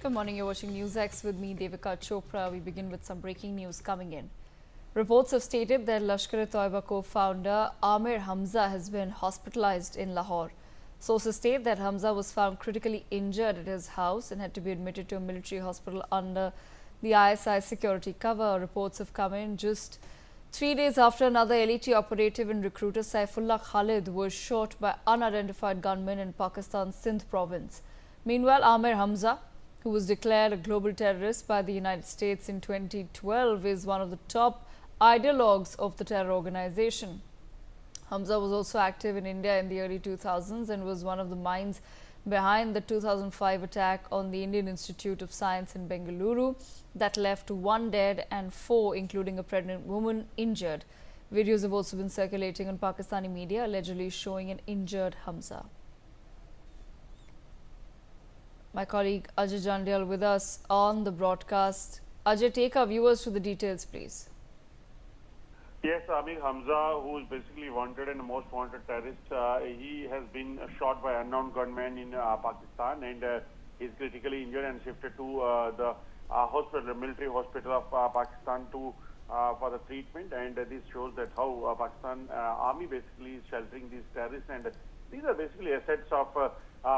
Good morning, you're watching Newsx with me, Devika Chopra. We begin with some breaking news coming in. Reports have stated that Lashkartos co-founder Amir Hamza has been hospitalized in Lahore. Sources state that Hamza was found critically injured at his house and had to be admitted to a military hospital under the ISI security cover. Reports have come in just 3 days after another LET operative and recruiter Saifullah Khalid was shot by unidentified gunmen in Pakistan's Sindh province. Meanwhile, Amir Hamza, who was declared a global terrorist by the United States in 2012, is one of the top ideologues of the terror organization. Hamza was also active in India in the early 2000s and was one of the minds behind the 2005 attack on the Indian Institute of Science in Bengaluru that left 1 dead and 4, including a pregnant woman, injured. Videos have also been circulating on Pakistani media allegedly showing an injured Hamza. My colleague Ajay Jandial with us on the broadcast. Ajay, take our viewers to the details, please. Yes, Amir Hamza, who is basically wanted and most wanted terrorist, he has been shot by unknown gunmen in Pakistan, and is critically injured and shifted to the hospital, the military hospital of Pakistan for the treatment. And this shows that how Pakistan army basically is sheltering these terrorists, and these are basically assets of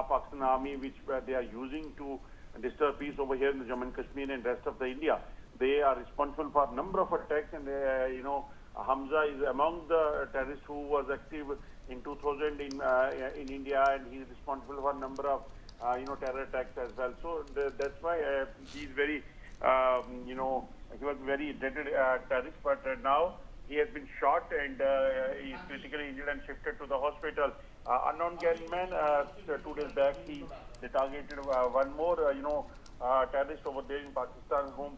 Pakistan army which they are using to disturb peace over here in the Jammu and Kashmir and rest of the India. They are responsible for a number of attacks, and Hamza is among the terrorists who was active in 2000 in India, and he is responsible for a number of terror attacks as well. So that's why he is very he was very dreaded terrorist, but now he has been shot and he is critically injured and shifted to the hospital. Unknown gunman 2 days back they targeted one more terrorist over there in Pakistan whom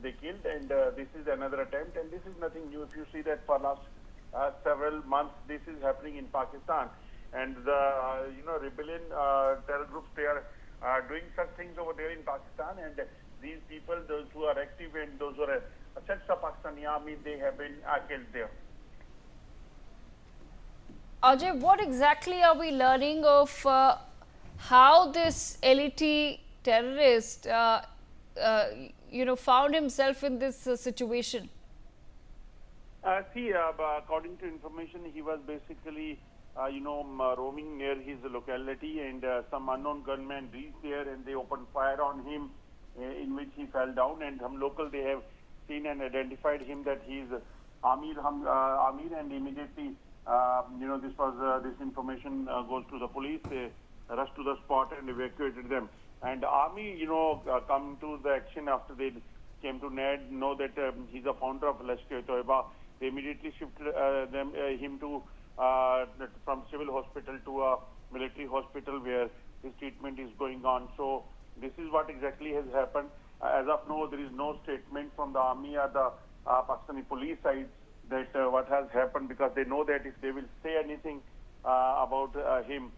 they killed, and this is another attempt, and this is nothing new. If you see that for last several months this is happening in Pakistan, and the rebellion terror groups, they are doing such things over there in Pakistan, and these people, those who are active and those who are assets of Pakistani army, they have been killed there. Ajay, what exactly are we learning of how this LET terrorist found himself in this situation? According to information, he was basically, roaming near his locality, and some unknown gunmen reached there and they opened fire on him, in which he fell down. And some local, they have seen and identified him that he is Amir, and immediately, this information goes to the police. They rushed to the spot and evacuated them. And army, come to the action after they came to know that he's a founder of Lashkariba. They immediately shifted him to from civil hospital to a military hospital where his treatment is going on. So this is what exactly has happened. As of now, there is no statement from the army or the Pakistani police side that what has happened, because they know that if they will say anything about him,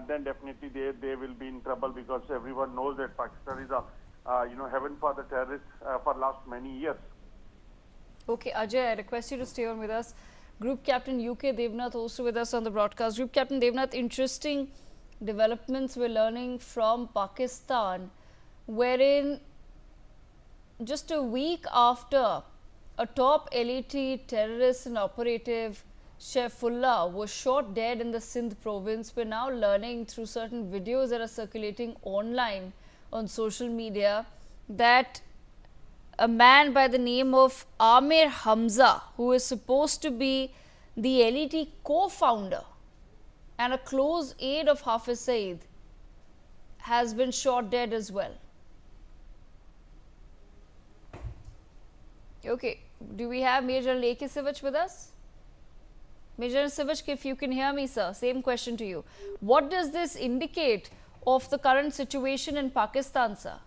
then definitely they will be in trouble, because everyone knows that Pakistan is a heaven for the terrorists for last many years. Okay, Ajay, I request you to stay on with us. Group Captain UK Devnath also with us on the broadcast. Group Captain Devnath, interesting developments we're learning from Pakistan, wherein just a week after a top LET terrorist and operative Saifullah was shot dead in the Sindh province, we're now learning through certain videos that are circulating online on social media that a man by the name of Amir Hamza, who is supposed to be the LET co-founder and a close aide of Hafiz Saeed, has been shot dead as well. Okay, do we have Major A.K. Sivach with us? Major Sivach, if you can hear me, sir, same question to you. What does this indicate of the current situation in Pakistan, sir?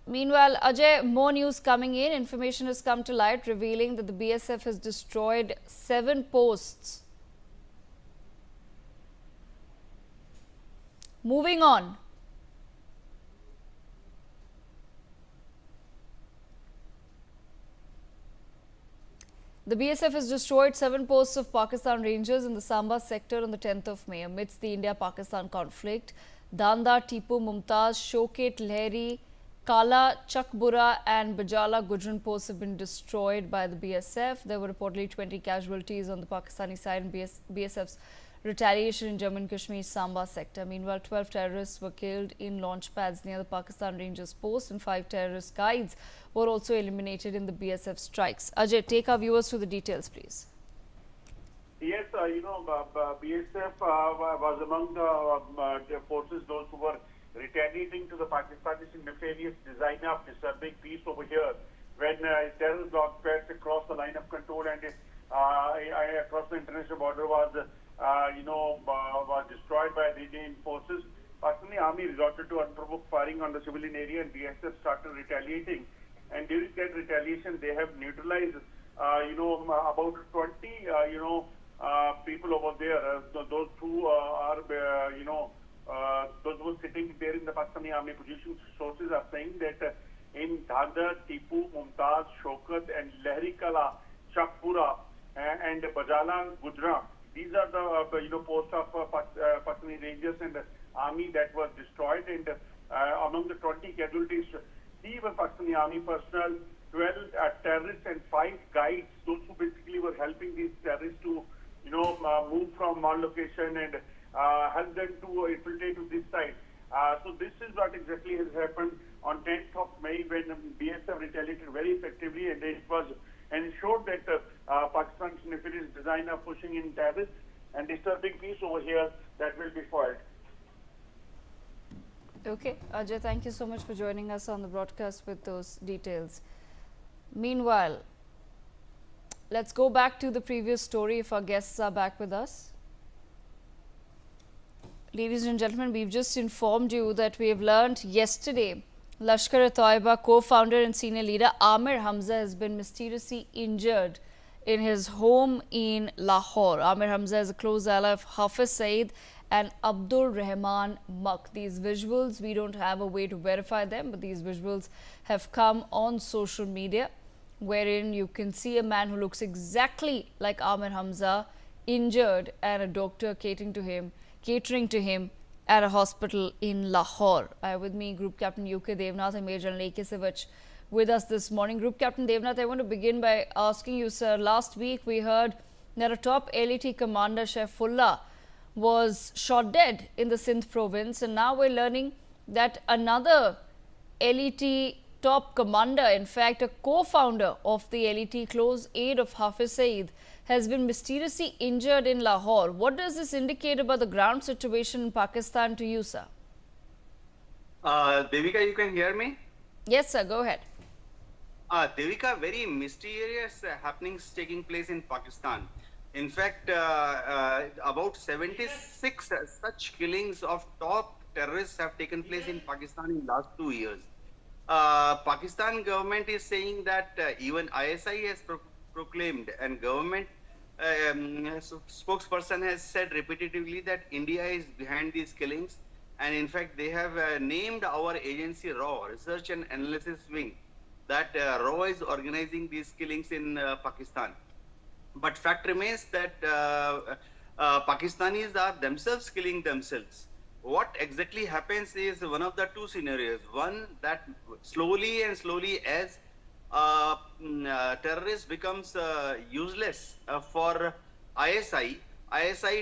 Meanwhile, Ajay, more news coming in. Information has come to light revealing that the BSF has destroyed 7 posts. Moving on. The BSF has destroyed 7 posts of Pakistan Rangers in the Samba sector on the 10th of May amidst the India-Pakistan conflict. Danda, Tipu, Mumtaz, Shoket, Lahiri, Kala, Chakbura and Bajala Gujran posts have been destroyed by the BSF. There were reportedly 20 casualties on the Pakistani side in BSF's retaliation in Jammu and Kashmir's Samba sector. Meanwhile, 12 terrorists were killed in launch pads near the Pakistan Rangers post and 5 terrorist guides were also eliminated in the BSF strikes. Ajay, take our viewers through the details, please. Yes, BSF was among the forces, those who were retaliating to the Pakistanis in nefarious design of disturbing peace over here when terror block pads across the line of control and across the international border was destroyed by the Indian forces. Pakistani army resorted to unprovoked firing on the civilian area and BSF started retaliating. And during that retaliation, they have neutralized, about 20, people over there. Those who are, those who are sitting there in the Pakistani army position. Sources are saying that in Dhanda, Tipu, Mumtaz, Shokat and Lahiri Kala, Chakpura and Bajala, Gujran. These are the posts of Pakistani Rangers and the army that was destroyed. And among the 20 casualties, 3 were Pakistani army personnel, 12 terrorists and 5 guides, those who basically were helping these terrorists to, move from one location and help them to infiltrate to this side. So this is what exactly has happened on 10th of May when BSF retaliated very effectively, and it was ensured that Pakistan's nefarious design of pushing in terrorists and disturbing peace over here, that will be foiled. Okay, Ajay, thank you so much for joining us on the broadcast with those details. Meanwhile, let's go back to the previous story if our guests are back with us. Ladies and gentlemen, we've just informed you that we have learned yesterday Lashkar-e-Toiba co-founder and senior leader Amir Hamza has been mysteriously injured in his home in Lahore. Amir Hamza is a close ally of Hafiz Saeed and Abdul Rahman Mak. These visuals, we don't have a way to verify them, but these visuals have come on social media, wherein you can see a man who looks exactly like Amir Hamza injured and a doctor catering to him at a hospital in Lahore. With me, Group Captain UK Devnath and Major General A.K. Savach with us this morning. Group Captain Devnath, I want to begin by asking you, sir, last week we heard that a top LET commander, Shaifullah, was shot dead in the Sindh province, and now we're learning that another LET top commander, in fact a co-founder of the LET, close aide of Hafiz Saeed, has been mysteriously injured in Lahore. What does this indicate about the ground situation in Pakistan to you, sir? Devika, you can hear me? Yes, sir, go ahead. Devika, very mysterious happenings taking place in Pakistan. In fact, about 76 such killings of top terrorists have taken place in Pakistan in last 2 years. Pakistan government is saying that even ISI has proclaimed, and government spokesperson has said repetitively that India is behind these killings, and in fact they have named our agency RAW, Research and Analysis Wing, that RAW is organizing these killings in Pakistan. But fact remains that Pakistanis are themselves killing themselves. What exactly happens is one of the two scenarios. One, that slowly as terrorist becomes useless for ISI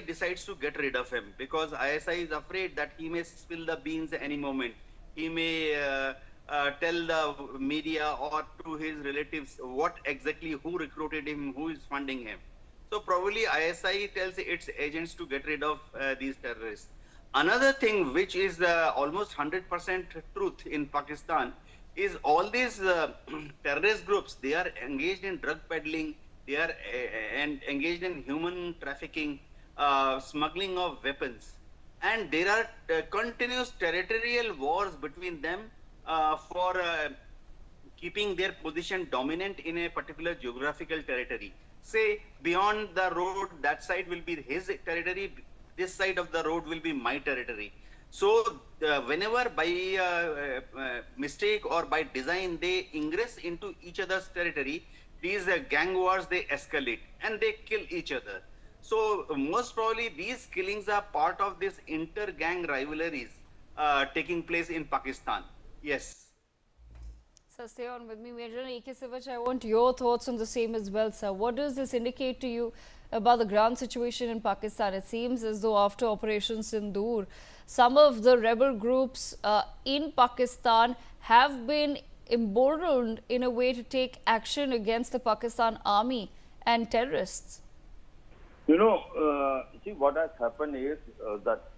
decides to get rid of him, because ISI is afraid that he may spill the beans any moment. He may tell the media or to his relatives what exactly, who recruited him, who is funding him. So probably ISI tells its agents to get rid of these terrorists. Another thing which is almost 100% truth in Pakistan is all these terrorist groups, they are engaged in drug peddling, they are engaged in human trafficking, smuggling of weapons, and there are continuous territorial wars between them for keeping their position dominant in a particular geographical territory. Say beyond the road, that side will be his territory, this side of the road will be my territory. So whenever by mistake or by design they ingress into each other's territory, these gang wars, they escalate and they kill each other. So most probably these killings are part of this inter-gang rivalries taking place in Pakistan. Yes. So stay on with me, Major A.K. Sivach. I want your thoughts on the same as well, sir. What does this indicate to you about the ground situation in Pakistan? It seems as though after Operation Sindoor, some of the rebel groups in Pakistan have been emboldened in a way to take action against the Pakistan army and terrorists. See, what has happened is that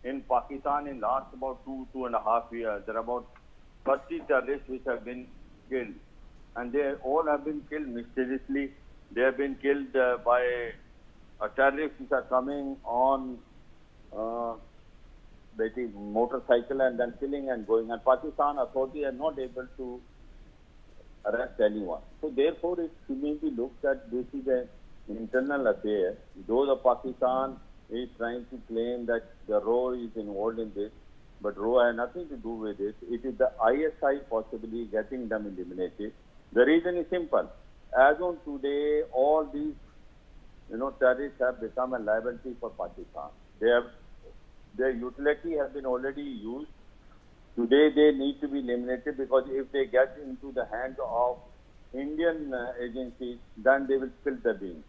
in Pakistan, in last about 2.5 years, there are about 30 terrorists which have been killed. And they all have been killed mysteriously. They have been killed by terrorists which are coming on motorcycle and then killing and going. And Pakistan authorities are not able to arrest anyone. So therefore, it may be looked at this is an internal affair. Those of Pakistan is trying to claim that the RAW is involved in this. But RAW has nothing to do with it. It is the ISI possibly getting them eliminated. The reason is simple. As on today, all these, terrorists have become a liability for Pakistan. Their utility has been already used. Today, they need to be eliminated because if they get into the hands of Indian agencies, then they will spill the beans.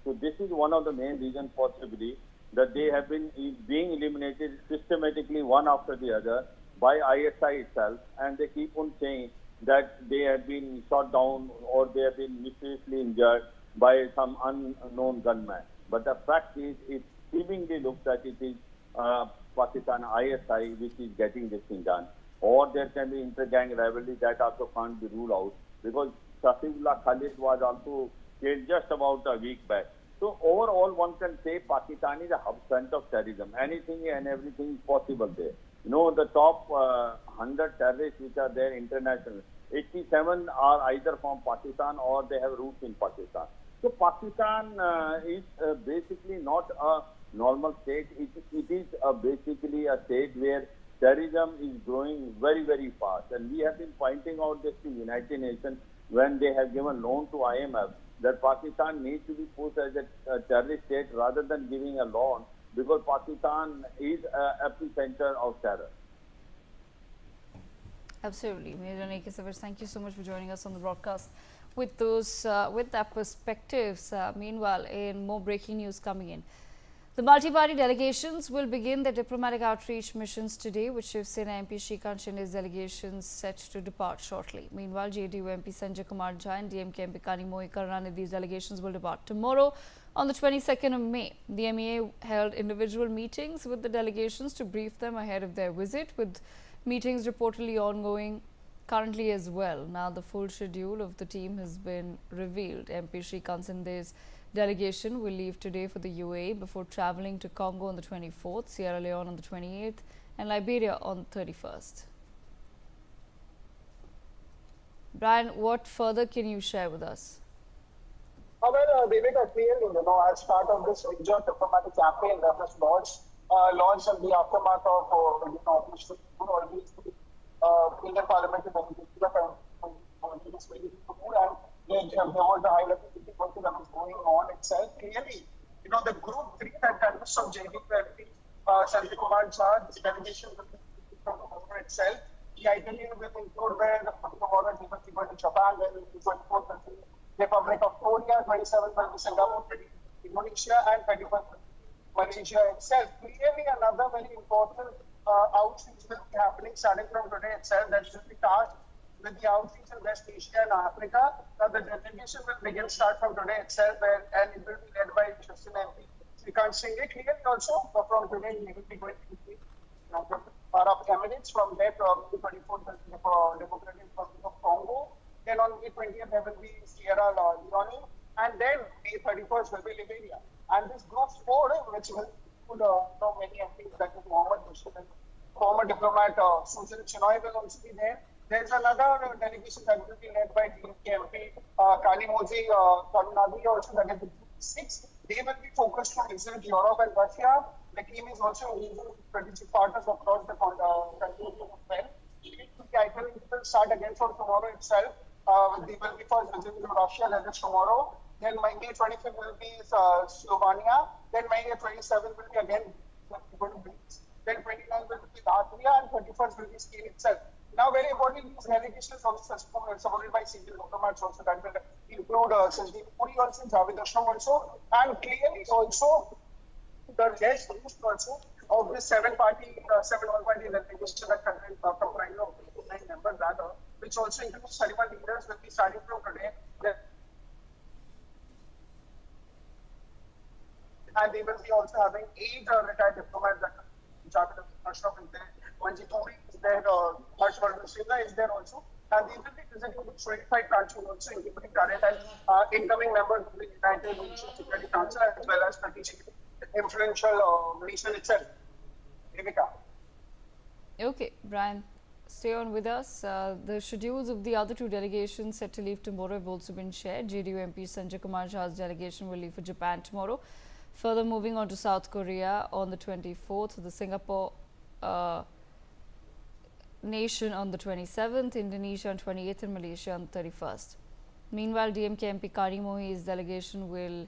So this is one of the main reasons possibly that they have been being eliminated systematically one after the other by ISI itself, and they keep on saying that they have been shot down or they have been mysteriously injured by some unknown gunman. But the fact is, it seemingly looks that it is Pakistan ISI which is getting this thing done. Or there can be inter-gang rivalry that also can't be ruled out, because Safibullah Khalid was also killed just about a week back. So overall, one can say Pakistan is a hub center of terrorism. Anything and everything is possible there. The top 100 terrorists which are there international, 87 are either from Pakistan or they have roots in Pakistan. So Pakistan is basically not a normal state. It is basically a state where terrorism is growing very, very fast. And we have been pointing out this to United Nations when they have given loan to IMF, that Pakistan needs to be put as a terrorist state rather than giving a loan, because Pakistan is an epicenter of terror. Absolutely. Major A.K. Sivach, thank you so much for joining us on the broadcast with that perspectives. Meanwhile, in more breaking news coming in. The multi-party delegations will begin their diplomatic outreach missions today, with Shiv Sena MP Shrikant Shinde's delegations set to depart shortly. Meanwhile, JDU MP Sanjay Kumar Jha and DMK MP Kanimoy Karunanidhi's delegations will depart tomorrow on the 22nd of May. The MEA held individual meetings with the delegations to brief them ahead of their visit, with meetings reportedly ongoing currently as well. Now, the full schedule of the team has been revealed. MP Shrikant Shinde's delegation will leave today for the UAE before travelling to Congo on the 24th, Sierra Leone on the 28th and Liberia on the 31st. Brian, what further can you share with us? Devika, clearly, as part of this major diplomatic campaign that was launched in the aftermath of Operation Indian Parliament in and there was a high-level meeting that was going on itself. Clearly, the group 3 that consists of JDU MP, Sanjay Kumar Jha, this delegation will be from the government itself. The itinerary will include where the tomorrow is going to Japan, then the 24th country, Republic of Korea, 27th will be Singapore, 30th Indonesia, and 31st Malaysia itself. Clearly, another very important outreach will be happening starting from today itself. That should be tasked with the outreach in West Asia and Africa. Now, the delegation will start from today itself, and it will be led by Chief Minister M.K. Shrikant Shinde. Clearly, also from today, we will be going to the Arab Emirates. From there, probably 24th, Democratic Republic of Congo. Then on May 20th, there will be Sierra Leone, and then May 31st will be Liberia. And this group 4, which will include many MPs, that is Mohammed Bashir, former diplomat Susan Chinoy will also be there. There's another delegation that will be led by DMK MP Kanimoy Karunanidhi also, that is the group 6. They will be focused on visit Europe and Russia. The team is also engaging with strategic partners across the country as well. The itinerary will start again from tomorrow itself. They will be first visiting to Russia, that is tomorrow. Then May 25th will be Slovenia. Then May 27th will be again going to Greece. Then 29th will be Latvia and 31st will be Spain itself. Now, very importantly, these delegations also supported by civil diplomats also that will include Sanjeev Puri also, Javed Ashram also, and clearly also the guest list also of this seven all-party delegation that comprising of 9 members rather, which also includes 31 leaders will be starting from today. And they will be also having 8 retired diplomats that Javed Ashram is there, Manjeet Puri is there, Lashkartos is there also. And they will be presenting with 25 countries also, including current and incoming members of the United Nations Security Council as well as strategic influential nation itself. Okay, Brian, stay on with us. The schedules of the other 2 delegations set to leave tomorrow have also been shared. JDU MP Sanjay Kumar Jha's delegation will leave for Japan tomorrow. Further moving on to South Korea on the 24th, the Singapore nation on the 27th, Indonesia on 28th and Malaysia on the 31st. Meanwhile, DMK MP Kari Mohi's delegation will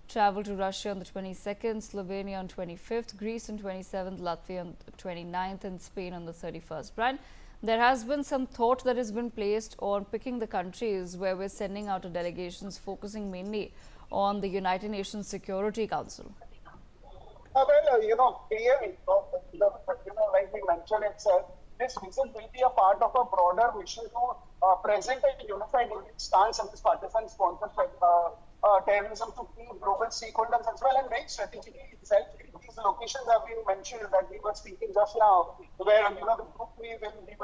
travel to Russia on the 22nd, Slovenia on 25th, Greece on 27th, Latvia on the 29th and Spain on the 31st. Brian, there has been some thought that has been placed on picking the countries where we're sending out our delegations, focusing mainly on the United Nations Security Council. Clearly, like we mentioned itself, this visit will be a part of a broader mission to present a unified Indian stance on this Pakistan-sponsored terrorism to key global stakeholders as well, and very strategically itself. These locations have been mentioned that we were speaking just now, where the group we will be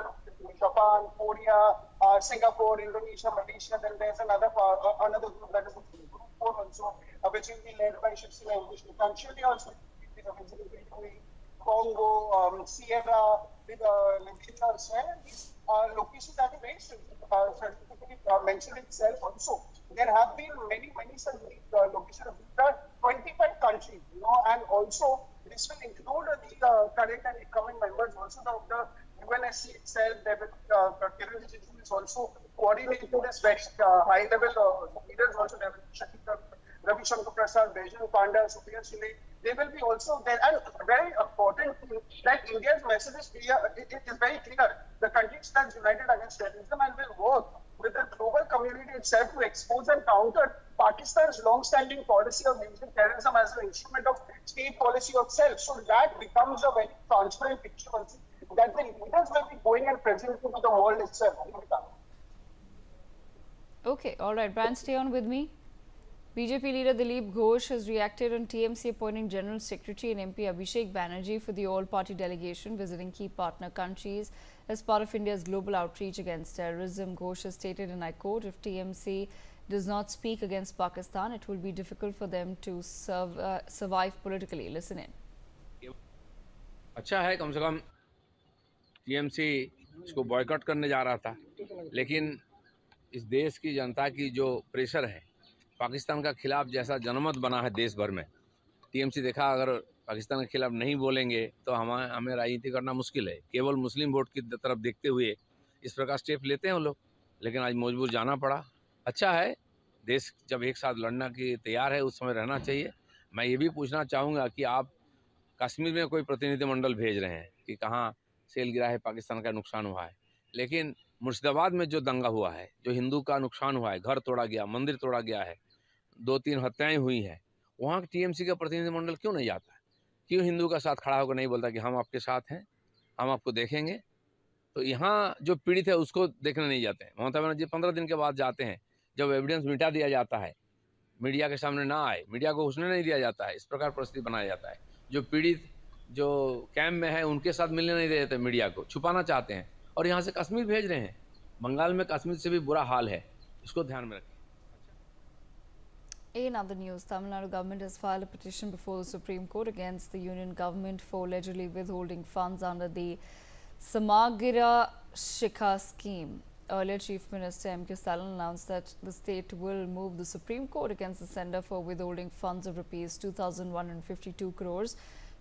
Japan, Korea, Singapore, Indonesia, Malaysia. Then there's another group that is group 4 also, which will be led by Chief Minister M.K. also. Congo, Sierra, with Liberia as well. And these locations have been very strategically mentioned itself also. There have been many such locations. There are 25 countries, and also this will include the current and incoming members. Also, the UNSC itself, terrorism is also coordinating this very high-level leaders. Also, there will be Ravi Shankar Prasad, Bejan Panda, Supriya Sule. They will be also there. And very important thing that India's message is clear. It is very clear. The country stands united against terrorism and will work with the global community itself to expose and counter Pakistan's long-standing policy of using terrorism as an instrument of state policy itself. So that becomes a very transparent picture also, that the leaders will be going and presenting to the world itself. Okay, all right, Brian, stay on with me. BJP leader Dilip Ghosh has reacted on TMC appointing General Secretary and MP Abhishek Banerjee for the all-party delegation visiting key partner countries as part of India's global outreach against terrorism. Ghosh has stated, and I quote, if TMC does not speak against Pakistan, it will be difficult for them to survive politically. Listen in. अच्छा है, कम से कम TMC इसको boycott करने जा रहा था, लेकिन इस देश की जनता की जो प्रेशर है पाकिस्तान का खिलाफ जैसा जनमत बना है देश भर में, टीएमसी देखा अगर पाकिस्तान के खिलाफ नहीं बोलेंगे तो हमें राजनीति करना मुश्किल है। केवल मुस्लिम वोट की तरफ देखते हुए इस प्रकार स्टेप लेते हैं वो लोग, लेकिन आज मजबूर जाना पड़ा। अच्छा है, देश जब एक साथ लड़ना की तैयार है उस समय रहना चाहिए। मैं ये भी पूछना चाहूँगा कि आप कश्मीर में कोई प्रतिनिधिमंडल भेज रहे हैं कि कहाँ सेल गिरा है, पाकिस्तान का नुकसान हुआ है, लेकिन मुर्शिदाबाद में जो दंगा हुआ है, जो हिंदू का नुकसान हुआ है, घर तोड़ा गया, मंदिर तोड़ा गया है, 2-3 हत्याएं हुई हैं, वहाँ टीएमसी का प्रतिनिधिमंडल क्यों नहीं जाता? क्यों हिंदू का साथ खड़ा होकर नहीं बोलता कि हम आपके साथ हैं, हम आपको देखेंगे? तो यहाँ जो पीड़ित है उसको देखने नहीं जाते हैं। ममता बनर्जी 15 दिन के बाद जाते हैं, जब एविडेंस मिटा दिया जाता है, मीडिया के सामने ना आए, मीडिया को घुसने नहीं दिया जाता है, इस प्रकार परिस्थिति बनाया जाता है। जो पीड़ित जो कैंप में है उनके साथ मिलने नहीं दे देते, मीडिया को छुपाना चाहते हैं और यहाँ से कश्मीर भेज रहे हैं। बंगाल में कश्मीर से भी बुरा हाल है, इसको ध्यान में रखें। In other news, Tamil Nadu government has filed a petition before the Supreme Court against the union government for allegedly withholding funds under the Samagra Shiksha Scheme. Earlier, Chief Minister M.K. Stalin announced that the state will move the Supreme Court against the sender for withholding funds of Rs 2,152 crores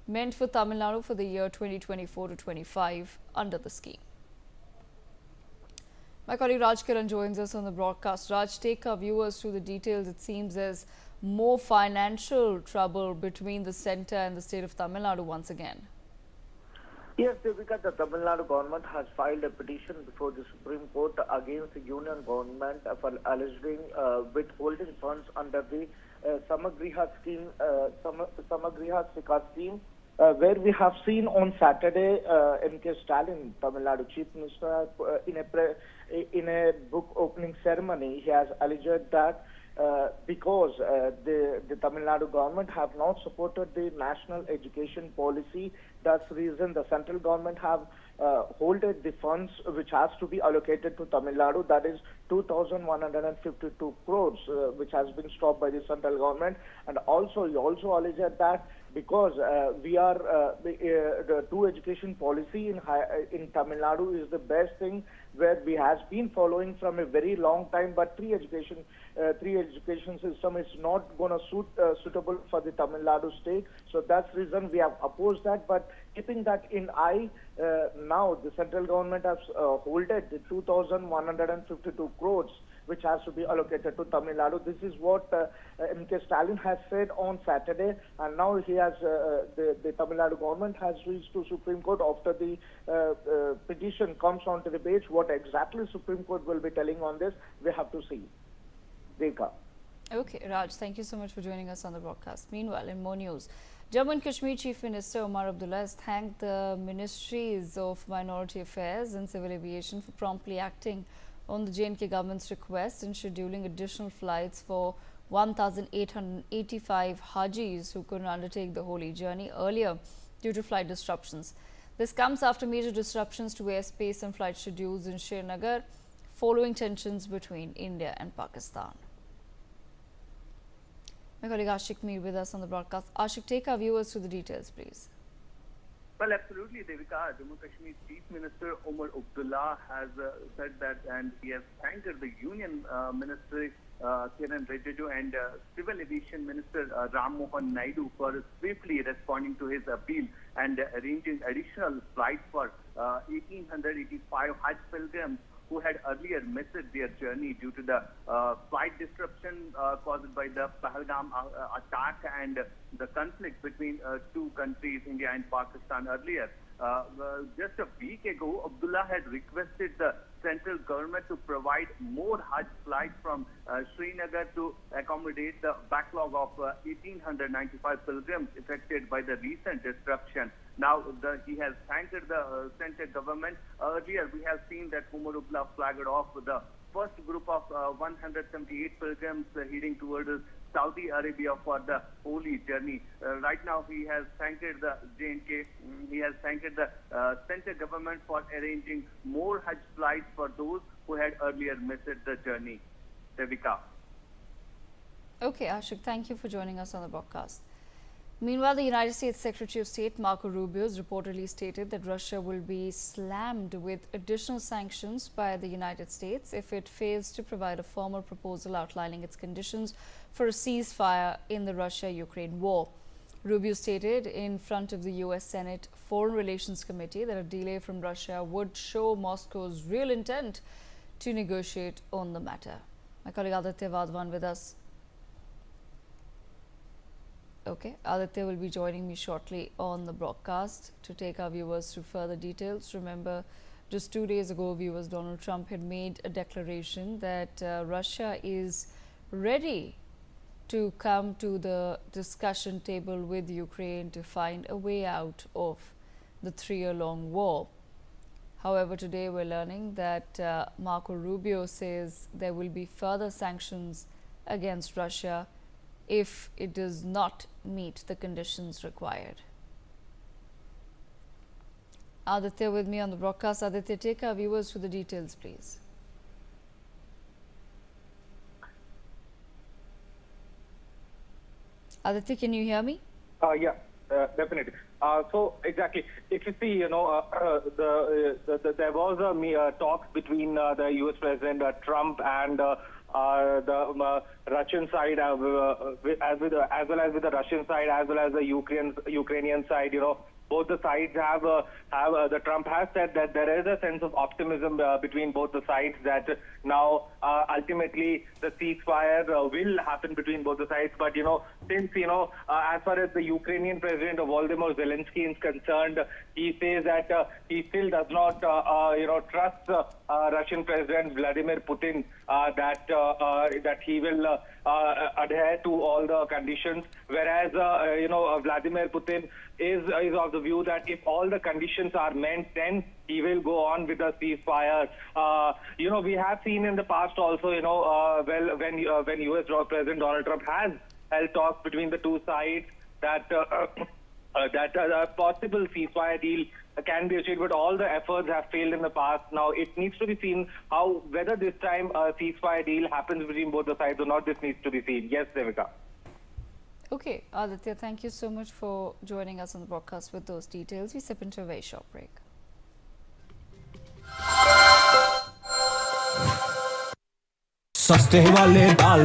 meant for Tamil Nadu for the year 2024 to 25 under the scheme. My colleague Raj Kiran joins us on the broadcast. Raj, take our viewers through the details. It seems there's more financial trouble between the centre and the state of Tamil Nadu once again. Yes, Devika, the Tamil Nadu government has filed a petition before the Supreme Court against the union government for alleging withholding funds under the Samagra scheme, Samagra Shiksha Scheme, where we have seen on Saturday M.K. Stalin, Tamil Nadu Chief Minister, in a book opening ceremony, he has alleged that because the Tamil Nadu government have not supported the national education policy, that's the reason the central government have holded the funds which has to be allocated to Tamil Nadu, that is 2,152 crores, which has been stopped by the central government. And also, he also alleged that because we are the two education policy in Tamil Nadu is the best thing where we has been following from a very long time, but three education system is not going to suitable for the Tamil Nadu state. So that's the reason we have opposed that. But keeping that in eye, now the central government has holded the 2,152 crores which has to be allocated to Tamil Nadu. This is what M.K. Stalin has said on Saturday, and now he has the Tamil Nadu government has reached to Supreme Court after the petition comes on to the page. What exactly Supreme Court will be telling on this, we have to see. Dekha. Okay, Raj, thank you so much for joining us on the broadcast. Meanwhile, in more news, Jammu and Kashmir Chief Minister Omar Abdullah has thanked the Ministries of Minority Affairs and Civil Aviation for promptly acting on the J&K government's request and scheduling additional flights for 1,885 Hajis who couldn't undertake the holy journey earlier due to flight disruptions. This comes after major disruptions to airspace and flight schedules in Srinagar following tensions between India and Pakistan. My colleague Ashik Mir with us on the broadcast. Ashik, take our viewers through the details, please. Well, absolutely, Devika. Jammu Kashmir Chief Minister Omar Abdullah has said that, and he has thanked the Union Ministry Kiran Rijiju and Civil Aviation Minister Ram Mohan Naidu for swiftly responding to his appeal and arranging additional flights for 1,885 Hajj pilgrims who had earlier missed their journey due to the flight disruption caused by the Pahalgam attack and the conflict between two countries, India and Pakistan earlier. Just a week ago, Abdullah had requested the central government to provide more Hajj flights from Srinagar to accommodate the backlog of 1,895 pilgrims affected by the recent disruption. Now, he has thanked the central government. Earlier, we have seen that Omar Abdullah flagged off the first group of 178 pilgrims heading towards Saudi Arabia for the holy journey. Right now, he has thanked the J&K. He has thanked the central government for arranging more Hajj flights for those who had earlier missed the journey. Devika. Okay, Ashik, thank you for joining us on the broadcast. Meanwhile, the United States Secretary of State Marco Rubio has reportedly stated that Russia will be slammed with additional sanctions by the United States if it fails to provide a formal proposal outlining its conditions for a ceasefire in the Russia-Ukraine war. Rubio stated in front of the U.S. Senate Foreign Relations Committee that a delay from Russia would show Moscow's real intent to negotiate on the matter. My colleague Aditi Vadwan with us. Okay, Aditya will be joining me shortly on the broadcast to take our viewers through further details. Remember, just 2 days ago, viewers, Donald Trump had made a declaration that Russia is ready to come to the discussion table with Ukraine to find a way out of the 3-year-long war. However, today we're learning that Marco Rubio says there will be further sanctions against Russia if it does not meet the conditions required. Aditya with me on the broadcast. Aditya, take our viewers through the details, please. Aditya, can you hear me? Yeah, definitely. So exactly, if you see, there was a talks between the U.S. President Trump and the Russian side, as well as with the Russian side, as well as the Ukrainian side. both the sides the Trump has said that there is a sense of optimism between both the sides that now ultimately the ceasefire will happen between both the sides. But since as far as the Ukrainian president Volodymyr Zelensky is concerned, he says that he still does not trust Russian President Vladimir Putin that he will adhere to all the conditions, whereas Vladimir Putin is of the view that if all the conditions are met, then he will go on with the ceasefire. We have seen in the past also, when U.S. President Donald Trump has held talks between the two sides, that a possible ceasefire deal can be achieved, but all the efforts have failed in the past. Now it needs to be seen whether this time a ceasefire deal happens between both the sides or not. This needs to be seen. Yes, Devika. Okay, Aditya, thank you so much for joining us on the broadcast with those details. We step into a very short break. सस्ते वाले दाल